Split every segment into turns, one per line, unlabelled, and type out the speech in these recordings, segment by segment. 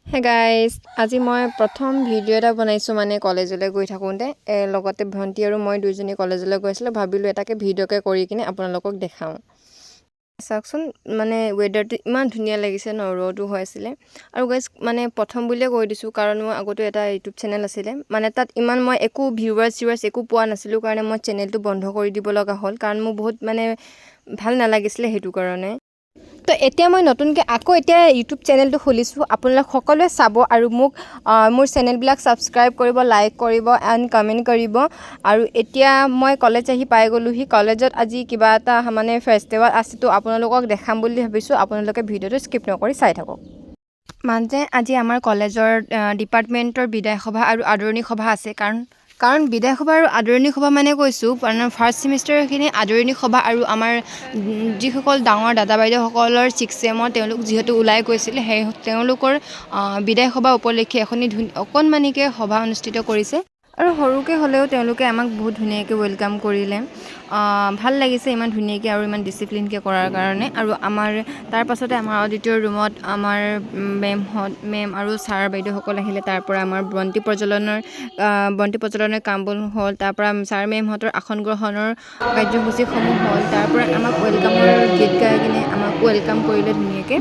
hey guys আজি মই প্ৰথম ভিডিঅ' এটা বনাইছোঁ মানে কলেজলৈ গৈ থাকোঁতে লগতে ভণ্টি আৰু মই দুইজনী কলেজলৈ গৈছিলোঁ ভাবিলোঁ এটাকে ভিডিঅ'কে কৰি কিনে আপোনালোকক দেখাওঁ চাওকচোন মানে ৱেডাৰটো ইমান ধুনীয়া লাগিছে ন ৰ'দো হৈ আছিলে আৰু গাইজ মানে প্ৰথম বুলিয়ে কৈ দিছোঁ কাৰণ মোৰ আগতে এটা ইউটিউব চেনেল আছিলে মানে তাত ইমান মই একো ভিউৱাৰ্ছ একো পোৱা নাছিলোঁ কাৰণে মই চেনেলটো বন্ধ কৰি দিব লগা হ'ল কাৰণ মোৰ বহুত মানে ভাল নালাগিছিলে সেইটো কাৰণে তো এতিয়া মই নতুনকৈ আকৌ এতিয়া ইউটিউব চেনেলটো খুলিছোঁ আপোনালোক সকলোৱে চাব আৰু মোক মোৰ চেনেলবিলাক ছাবস্ক্ৰাইব কৰিব লাইক কৰিব এণ্ড কমেণ্ট কৰিব আৰু এতিয়া মই কলেজ আহি পাই গ'লোহি কলেজত আজি কিবা এটা মানে ফেষ্টিভেল আছে তো আপোনালোকক দেখাম বুলি ভাবিছোঁ আপোনালোকে ভিডিঅ'টো স্কিপ নকৰি চাই থাকক মানে আজি আমাৰ কলেজৰ ডিপাৰ্টমেণ্টৰ বিদায় সভা আৰু আদৰণি সভা আছে কাৰণ বিদায় সভা আৰু আদৰণি সভা মানে কৈছোঁ ফাৰ্ষ্ট ছেমিষ্টাৰখিনি আদৰণি সভা আৰু আমাৰ যিসকল ডাঙৰ দাদা বাইদেউসকলৰ 6 ছেমৰ তেওঁলোক যিহেতু ওলাই গৈছিল সেই তেওঁলোকৰ বিদায় সভা উপলক্ষে এখনি অকণমানিকৈ সভা অনুষ্ঠিত কৰিছে আৰু সৰুকৈ হ'লেও তেওঁলোকে আমাক বহুত ধুনীয়াকৈ ৱেলকাম কৰিলে ভাল লাগিছে ইমান ধুনীয়াকৈ আৰু ইমান ডিচিপ্লিনকৈ কৰাৰ কাৰণে আৰু আমাৰ তাৰ পাছতে আমাৰ অডিটৰ ৰুমত আমাৰ মেম আৰু ছাৰ বাইদেউসকল আহিলে তাৰ পৰা আমাৰ বন্তি প্ৰজ্বলনৰ কামবোৰ হ'ল তাৰ পৰা ছাৰ মেমহঁতৰ আসন গ্ৰহণৰ কাৰ্যসূচীসমূহ হ'ল তাৰ পৰা আমাক ৱেলকামৰ গীত গাই কিনে আমাক ৱেলকাম কৰিলে ধুনীয়াকৈ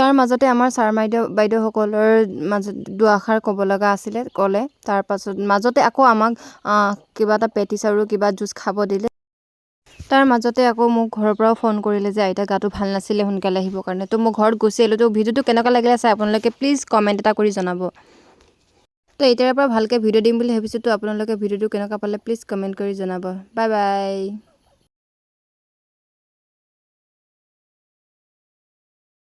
তাৰ মাজতে আমাৰ ছাৰ বাইদেউসকলৰ মাজত দুআষাৰ ক'ব লগা আছিলে ক'লে তাৰ পাছত মাজতে আকৌ আমাক কিবা এটা পেটিছ আৰু কিবা জুচ খাব দিলে তাৰ মাজতে আকৌ মোক ঘৰৰ পৰাও ফোন কৰিলে যে আইতা গাটো ভাল নাছিলে সোনকালে আহিবৰ কাৰণে তো মই ঘৰত গুচি আহিলোঁ তো ভিডিঅ'টো কেনেকুৱা লাগিলে চাই আপোনালোকে প্লিজ কমেণ্ট এটা কৰি জনাব তো এতিয়াৰ পৰা ভালকৈ ভিডিঅ' দিম বুলি ভাবিছোঁ তো আপোনালোকে ভিডিঅ'টো কেনেকুৱা পালে প্লিজ কমেণ্ট কৰি জনাব বাই বাই